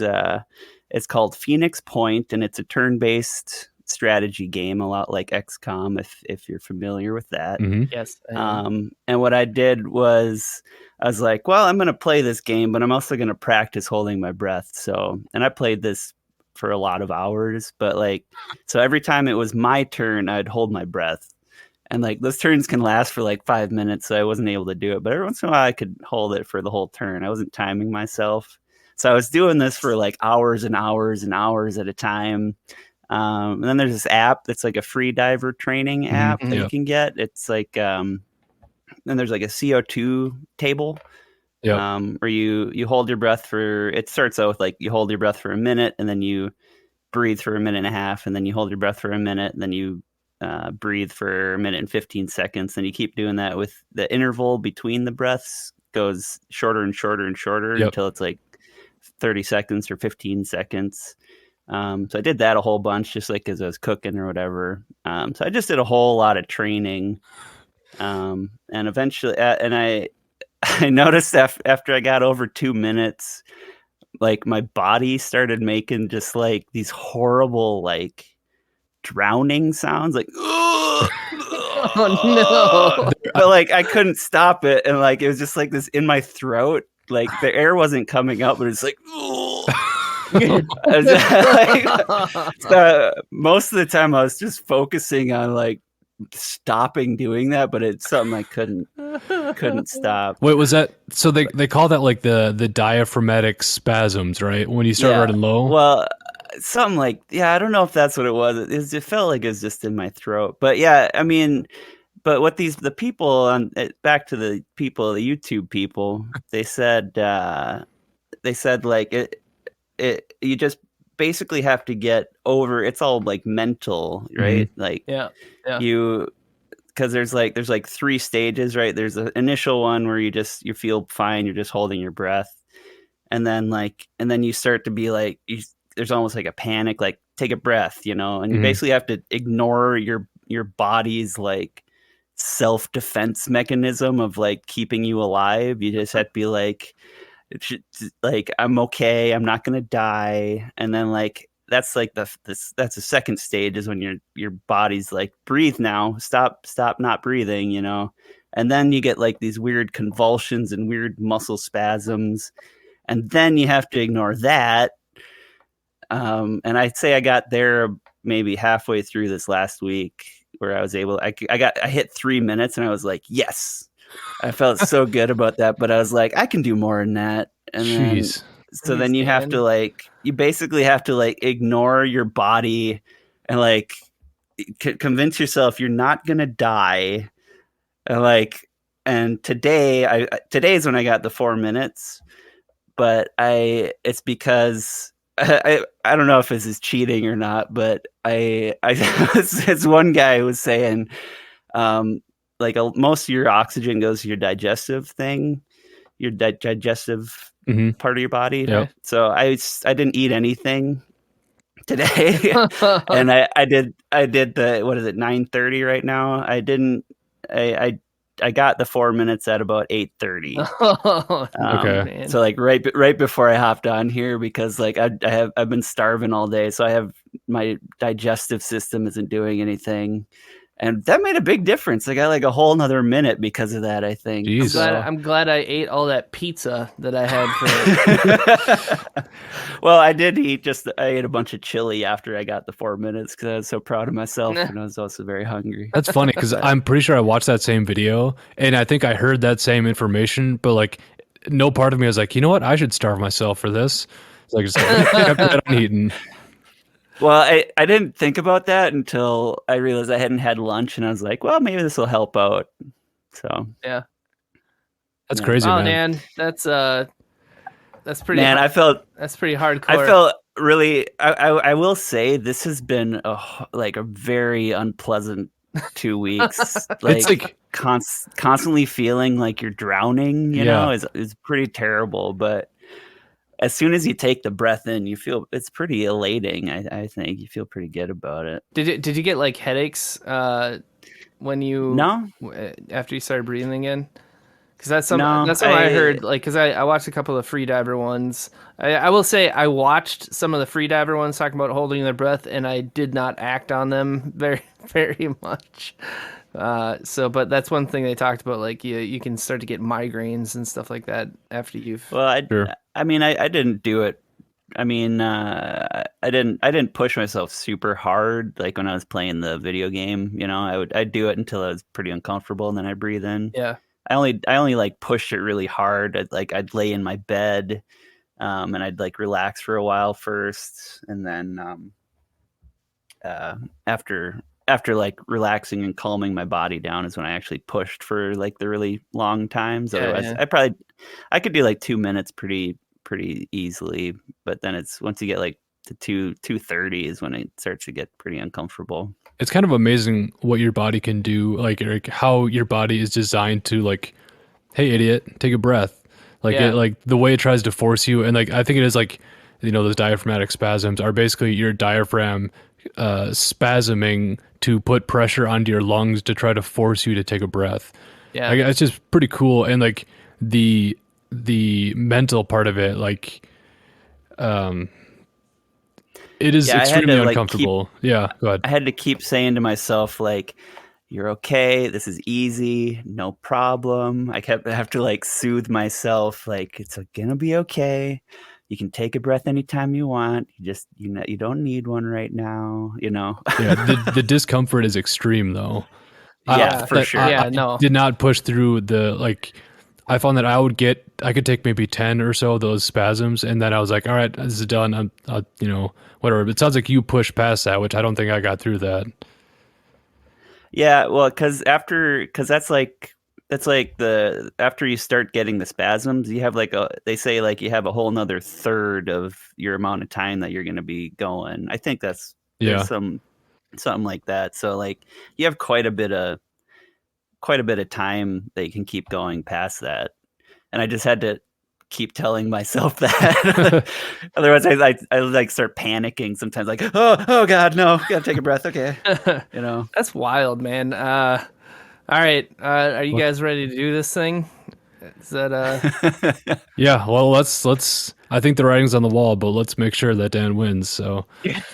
called Phoenix Point, and it's a turn-based strategy game, a lot like XCOM, if you're familiar with that. Mm-hmm. Yes. I am. And what I did was I was like, well, I'm going to play this game, but I'm also going to practice holding my breath. So, and I played this for a lot of hours, but like, so every time it was my turn, I'd hold my breath. And like those turns can last for like 5 minutes, so I wasn't able to do it. But every once in a while, I could hold it for the whole turn. I wasn't timing myself. So I was doing this for like hours and hours and hours at a time. And then there's this app that's like a free diver training app that you can get. It's like, then there's like a CO2 table where you hold your breath for, it starts out with like you hold your breath for a minute and then you breathe for a minute and a half, and then you hold your breath for a minute, and then you breathe for a minute and 15 seconds. And you keep doing that with the interval between the breaths goes shorter and shorter and shorter until it's like 30 seconds or 15 seconds. So I did that a whole bunch, just like as I was cooking or whatever. So I just did a whole lot of training. And eventually, and I noticed after I got over 2 minutes, like my body started making just like these horrible, like drowning sounds, like, oh no. But like I couldn't stop it. And like, it was just like this in my throat, like the air wasn't coming up, but it's like, so most of the time I was just focusing on like stopping doing that, but it's something I couldn't stop. Wait, was that so? They call that like the diaphragmatic spasms, right? When you start running low. Well, something like I don't know if that's what it was. It felt like it was just in my throat, but yeah, I mean. But what the people on back to the people, the YouTube people, they said like it you just basically have to get over. It's all like mental, right? Like you, because there's like 3 stages, right? There's the initial one where you feel fine, you're just holding your breath, and then you start to be like there's almost like a panic, like take a breath, and you basically have to ignore your body's like self-defense mechanism of like keeping you alive. You just have to be like I'm okay, I'm not gonna die. And then like that's like that's the second stage, is when your body's like, breathe now, stop not breathing, and then you get like these weird convulsions and weird muscle spasms, and then you have to ignore that. And I'd say I got there maybe halfway through this last week, where I was able, I hit 3 minutes, and I was like, yes, I felt so good about that. But I was like, I can do more than that. And then you have to like, you basically have to like ignore your body and like convince yourself you're not going to die. And today is when I got the 4 minutes, but it's because I don't know if this is cheating or not, but this one guy was saying, like most of your oxygen goes to your digestive thing, your digestive part of your body. Yep. So I didn't eat anything today, and I did the, what is it, 9:30 right now? I got the 4 minutes at about 8:30. Okay. So like right before I hopped on here, because like I've been starving all day, so my digestive system isn't doing anything, and that made a big difference. I got like a whole nother minute because of that, I think. I'm glad I ate all that pizza that I had for. Well, I ate a bunch of chili after I got the 4 minutes, because I was so proud of myself, and I was also very hungry. That's funny, because I'm pretty sure I watched that same video, and I think I heard that same information, but like no part of me was like, you know what, I should starve myself for this. It's like, just kept that on eating. Well, I didn't think about that until I realized I hadn't had lunch, and I was like, well, maybe this will help out. So yeah, that's crazy, man. That's pretty. Man, that's pretty hardcore. I felt really. I will say this has been a very unpleasant 2 weeks. Like, it's like constantly feeling like you're drowning. You know, is pretty terrible. But as soon as you take the breath in, you feel it's pretty elating. I think you feel pretty good about it. Did you get like headaches when you No, after you started breathing again? Because that's something I heard. Like, because I watched a couple of freediver ones. I will say I watched some of the freediver ones talking about holding their breath, and I did not act on them very very much. But that's one thing they talked about. Like, you can start to get migraines and stuff like that after you've. Well, I didn't do it. I mean, I didn't push myself super hard. Like when I was playing the video game, I'd do it until I was pretty uncomfortable, and then I breathe in. Yeah. I only like pushed it really hard. I'd lay in my bed, and I'd like relax for a while first, and then after like relaxing and calming my body down is when I actually pushed for like the really long times. Otherwise, I could do like 2 minutes pretty easily, but then it's once you get like to 2:30 is when it starts to get pretty uncomfortable. It's kind of amazing what your body can do, like how your body is designed to, like, hey idiot, take a breath, like like the way it tries to force you. And like I think it is like, those diaphragmatic spasms are basically your diaphragm spasming to put pressure onto your lungs to try to force you to take a breath. Yeah, like, it's just pretty cool. And like the mental part of it, like it is extremely uncomfortable. Go ahead. I had to keep saying to myself, like, you're okay, this is easy, no problem. I have to like soothe myself, like, it's gonna be okay. You can take a breath anytime you want. You just, you don't need one right now, Yeah, the discomfort is extreme though. Yeah, for sure. I did not push through I found that I could take maybe 10 or so of those spasms, and then I was like, all right, this is done. Whatever. But it sounds like you pushed past that, which I don't think I got through that. Yeah, well, because that's like after you start getting the spasms, you have they say like you have a whole nother third of your amount of time that you're going to be going. I think there's something like that. So like you have quite a bit of time that you can keep going past that. And I just had to keep telling myself that. Otherwise I like start panicking sometimes, like, oh God, no, gotta take a breath. Okay. That's wild, man. All right. Are you guys ready to do this thing? Is that Yeah, well, let's I think the writing's on the wall, but let's make sure that Dan wins. So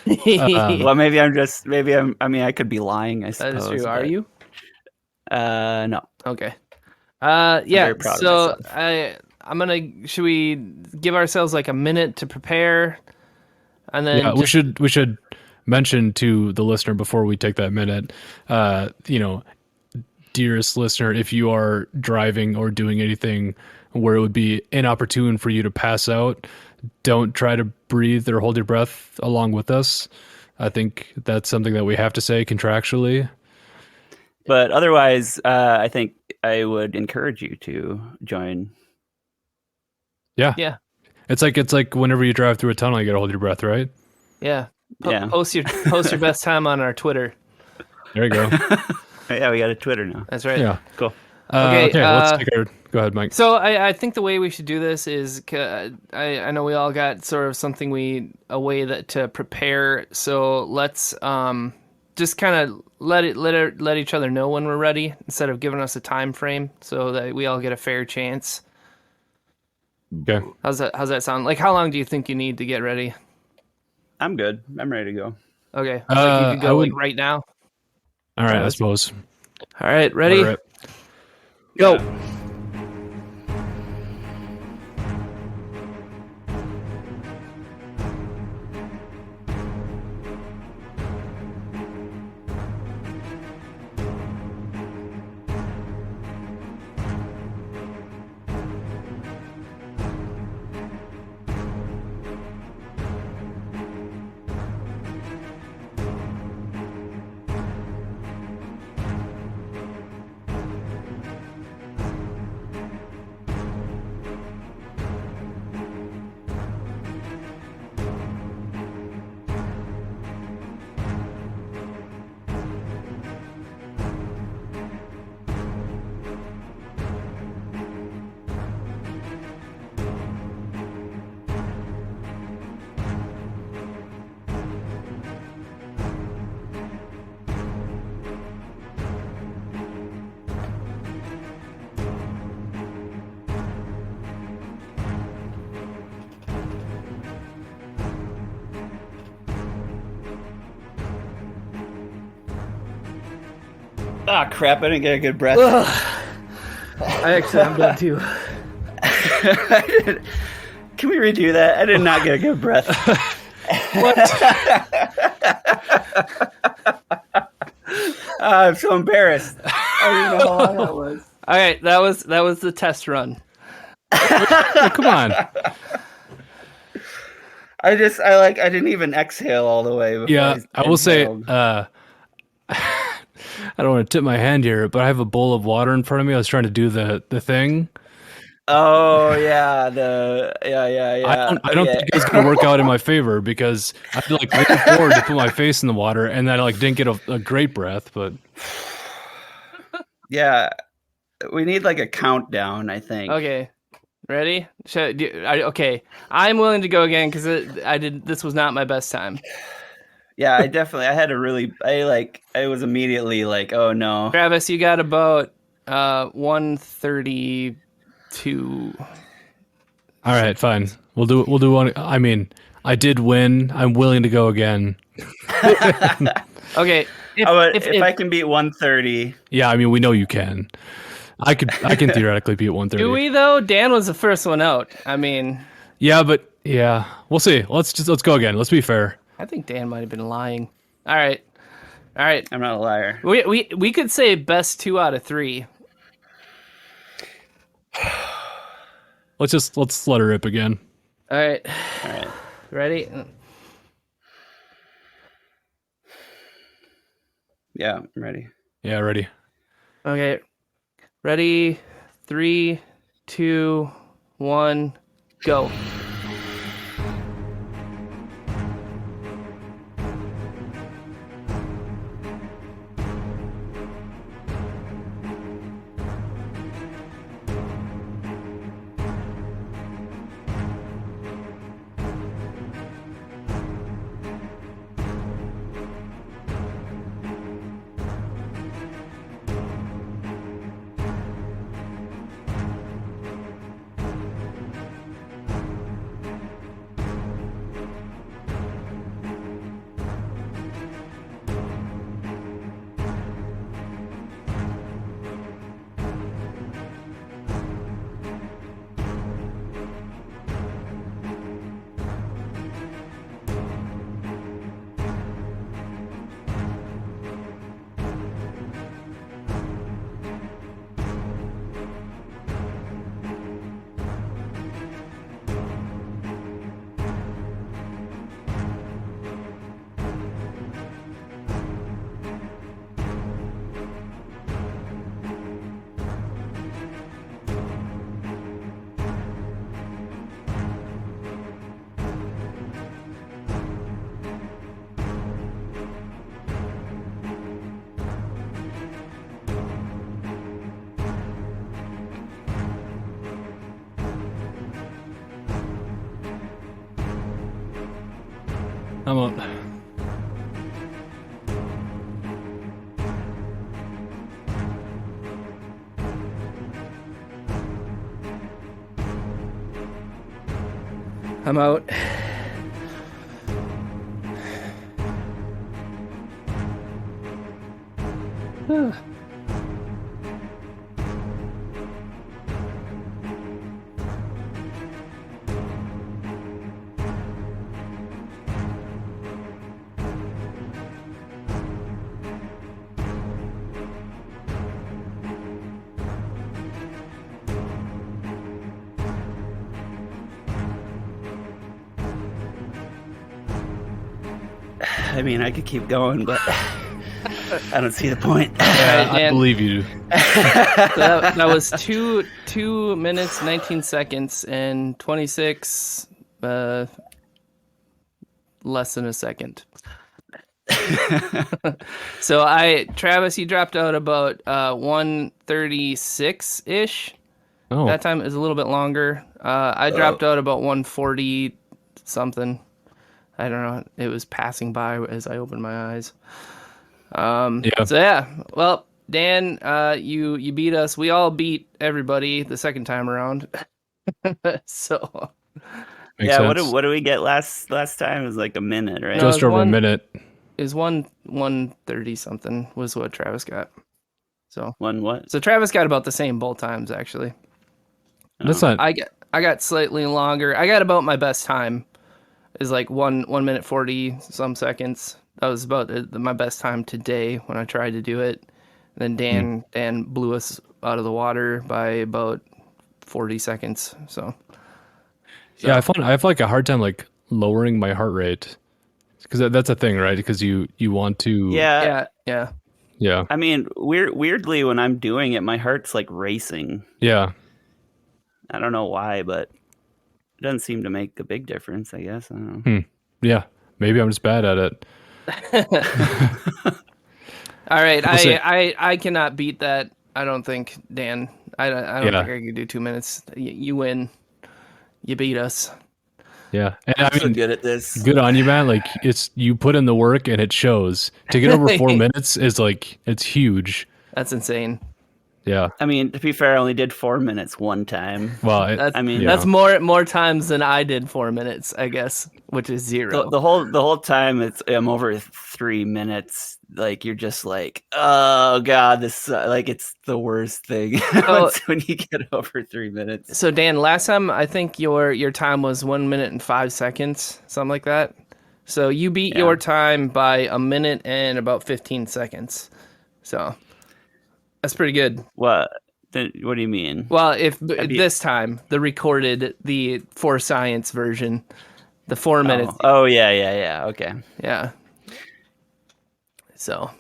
well, maybe I could be lying, I suppose. That is true. Are you? No. Okay. Yeah. So should we give ourselves like a minute to prepare, and then we should mention to the listener before we take that minute, dearest listener, if you are driving or doing anything where it would be inopportune for you to pass out, don't try to breathe or hold your breath along with us. I think that's something that we have to say contractually. But otherwise, I think I would encourage you to join. Yeah. Yeah. It's like whenever you drive through a tunnel, you got to hold your breath, right? Yeah. Post your best time on our Twitter. There you go. Yeah, we got a Twitter now. That's right. Yeah. Cool. Okay, let's take our... Go ahead, Mike. So I think the way we should do this is, I know we all got sort of something a way that to prepare. So let's just kind of let each other know when we're ready instead of giving us a time frame, so that we all get a fair chance. Okay. How's that sound? Like, how long do you think you need to get ready? I'm good. I'm ready to go. Okay. Like you could go like right now. All right, I suppose. All right, ready? All right. Go. Ah, crap! I didn't get a good breath. I'm done too. Can we redo that? I did not get a good breath. What? I'm so embarrassed. I don't even know how long that was. All right, that was the test run. Oh, come on. I didn't even exhale all the way. Yeah, I will say, I don't want to tip my hand here, but I have a bowl of water in front of me. I was trying to do the thing. Oh yeah, I don't think it's gonna work out in my favor because I feel like leaning forward to put my face in the water, and then I didn't get a great breath. But yeah, we need like a countdown. I think. Okay, ready? Okay, I'm willing to go again because this was not my best time. Yeah, I had I was immediately like, oh no. Travis, you got about 132. all right, fine. We'll do one. I mean, I did win. I'm willing to go again. Okay, if I can beat 130. Yeah, I mean, we know you can. I can theoretically beat 130. do we though? Dan was the first one out. I mean, yeah, but yeah, we'll see. Let's go again. Let's be fair. I think Dan might have been lying. All right. I'm not a liar. We could say best 2 out of 3. Let's let her rip again. All right. Ready? Yeah, I'm ready. Yeah, ready. Okay. Ready? 3, 2, 1, go. I'm up. I'm out. I mean, I could keep going, but I don't see the point. I believe you. So that was 2 minutes, 19 seconds, and 26 less than a second. So Travis, you dropped out about 136 ish. Oh, That time is a little bit longer. I dropped out about 140 something. I don't know. It was passing by as I opened my eyes. yeah. So yeah. Well, Dan, you beat us. We all beat everybody the second time around. So Makes Yeah, sense. what do we get last time? It was like a minute, right? No, Just it's over a one- minute. is 130 something was what Travis got. So One what? So Travis got about the same both times actually. That's not. I got slightly longer. I got about my best time is like 1 minute 40 some seconds. That was about my best time today when I tried to do it. And then Dan blew us out of the water by about 40 seconds. So Yeah, I have like a hard time like lowering my heart rate because that's a thing, right? Because you want to. Yeah. Yeah. I mean, weirdly, when I'm doing it, my heart's like racing. Yeah. I don't know why, but it doesn't seem to make a big difference, I guess. I don't know. Yeah. Maybe I'm just bad at it. all right, We'll see. I cannot beat that. I don't think, Dan. I don't think I could do 2 minutes. You win. You beat us. Yeah. And I'm I so mean, good at this. good on you, man. Like you put in the work and it shows. To get over 4 minutes is like, it's huge. That's insane. Yeah. I mean, to be fair, I only did 4 minutes one time. Well, That's more times than I did 4 minutes, I guess, which is zero. The whole time I'm over 3 minutes. Like you're just like, oh god, this like it's the worst thing when you get over 3 minutes. So Dan, last time I think your time was 1 minute and 5 seconds, something like that. So you beat your time by a minute and about 15 seconds. So that's pretty good. What do you mean? Well, if this time the for science version, the 4 minutes. Oh yeah. Okay. Yeah. So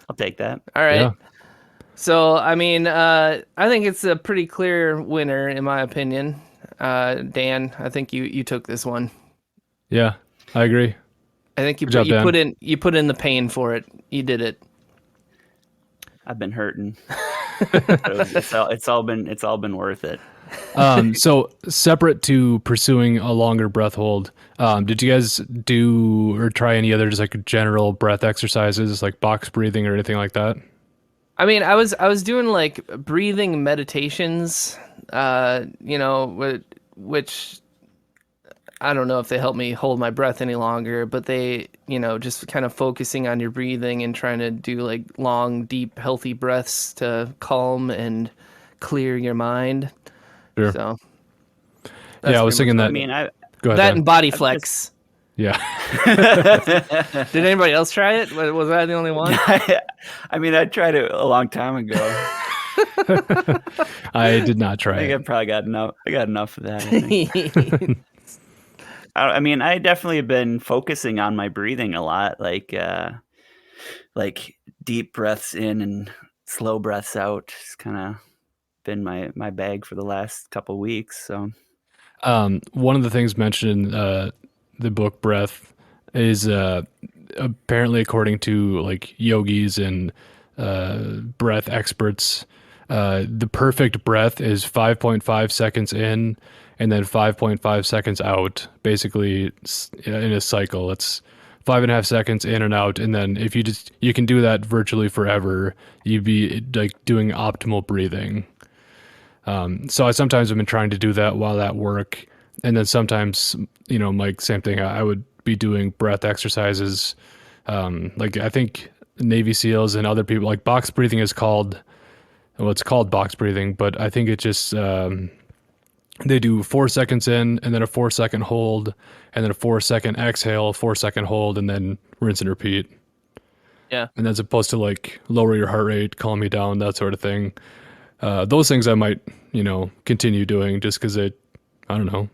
I'll take that. All right. Yeah. So I mean, I think it's a pretty clear winner in my opinion. Dan, I think you took this one. Yeah, I agree. I think you job, you put in the pain for it. You did it. I've been hurting. It's all been worth it. So separate to pursuing a longer breath hold, did you guys do or try any other just like general breath exercises like box breathing or anything like that? I mean, I was doing like breathing meditations, which I don't know if they help me hold my breath any longer, but they, just kind of focusing on your breathing and trying to do like long, deep, healthy breaths to calm and cleir your mind. Sure. So, yeah, I was thinking that. I mean, go ahead. that Dan. and body flex. Yeah. Did anybody else try it? Was I the only one? I mean, I tried it a long time ago. I did not I try think it. I probably got enough. I got enough of that. I think. I mean, I definitely have been focusing on my breathing a lot, like deep breaths in and slow breaths out. It's kind of been my bag for the last couple weeks. So, one of the things mentioned in the book Breath is apparently, according to like yogis and breath experts, the perfect breath is 5.5 seconds in and then 5.5 seconds out, basically in a cycle. It's 5.5 seconds in and out, and then if you can do that virtually forever, you'd be like doing optimal breathing. So I sometimes have been trying to do that while at work, and then sometimes, Mike, same thing. I would be doing breath exercises. Like I think Navy SEALs and other people, like box breathing is called. Well, it's called box breathing, but I think it just they do 4 seconds in and then a 4 second hold and then a 4 second exhale, 4 second hold, and then rinse and repeat. Yeah. And that's supposed to like lower your heart rate, calm you down, that sort of thing. Those things I might, continue doing just because they, I don't know,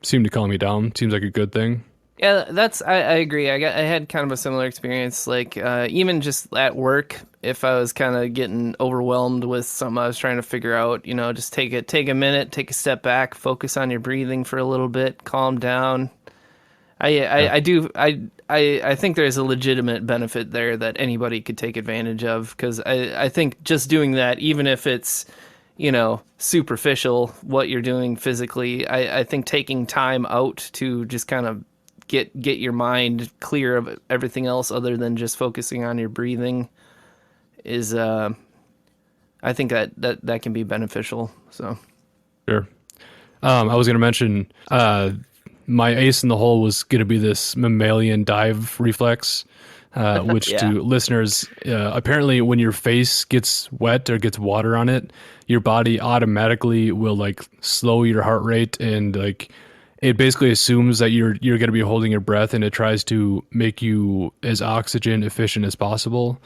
seem to calm me down. Seems like a good thing. Yeah, I agree. I had kind of a similar experience. Like even just at work, if I was kind of getting overwhelmed with something I was trying to figure out, just take a minute, take a step back, focus on your breathing for a little bit, calm down. I think there's a legitimate benefit there that anybody could take advantage of, because I think just doing that, even if it's superficial what you're doing physically, I think taking time out to just kind of get your mind clear of everything else other than just focusing on your breathing is I think that can be beneficial. So Sure. I was going to mention my ace in the hole was going to be this mammalian dive reflex. which to listeners, apparently when your face gets wet or gets water on it, your body automatically will like slow your heart rate, and like it basically assumes that you're going to be holding your breath, and it tries to make you as oxygen efficient as possible.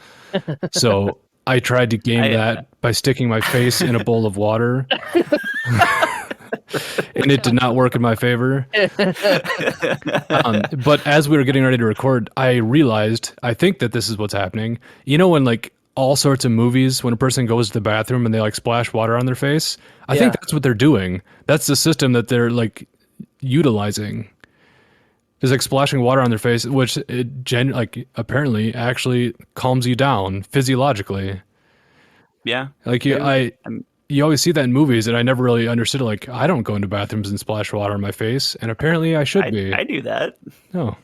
So I tried to game that by sticking my face in a bowl of water. And it did not work in my favor. But as we were getting ready to record, I realized, I think that this is what's happening. You know, when like all sorts of movies, when a person goes to the bathroom and they like splash water on their face, I think that's what they're doing. That's the system that they're like utilizing. Is like splashing water on their face, which like apparently actually calms you down physiologically. Yeah. Like you always see that in movies, and I never really understood. Like, I don't go into bathrooms and splash water on my face, and apparently I should be. I do that. Oh,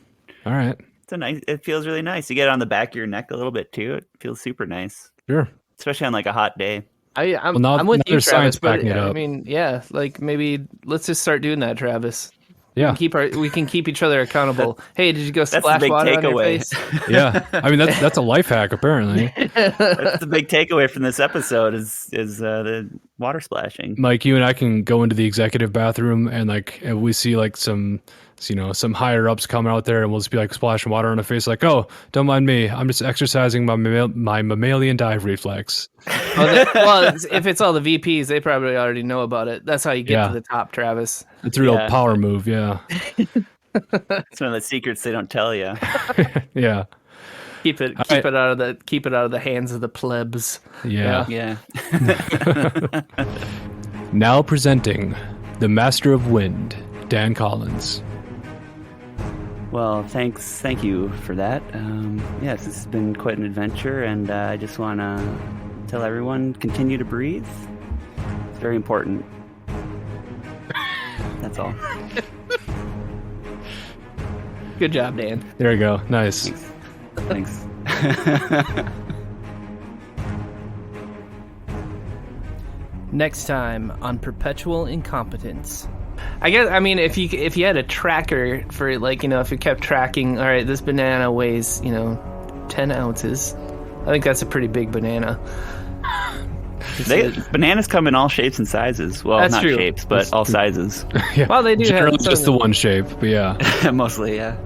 all right. It feels really nice. You get it on the back of your neck a little bit too. It feels super nice. Sure. Especially on like a hot day. I'm with you, Travis. But it up. I mean, yeah, like maybe let's just start doing that, Travis. Yeah, we can keep each other accountable. Hey, did you go splash water on your face? Yeah, I mean that's a life hack apparently. That's the big takeaway from this episode is the water splashing. Mike, you and I can go into the executive bathroom, and like if we see like some higher ups coming out there, and we'll just be like splashing water on the face, like, oh, don't mind me, I'm just exercising my mammalian dive reflex. Well, if it's all the VPs, they probably already know about it. That's how you get to the top, Travis. It's a real power move, yeah. It's one of the secrets they don't tell you. Yeah. Keep it out of the hands of the plebs. Yeah. Now presenting the Master of Wind, Dan Collins. Well, thank you for that. Yes, this has been quite an adventure, and I just want to tell everyone, continue to breathe. It's very important. That's all. Good job, Dan. There you go. Nice. Thanks. Next time on Perpetual Incompetence. I mean, if you had a tracker for, like, if you kept tracking, all right, this banana weighs, 10 ounces. I think that's a pretty big banana. Bananas come in all shapes and sizes. Well, that's not true. shapes, but all sizes. Yeah. Well, they do Generally have just the one shape, but yeah. Mostly, yeah.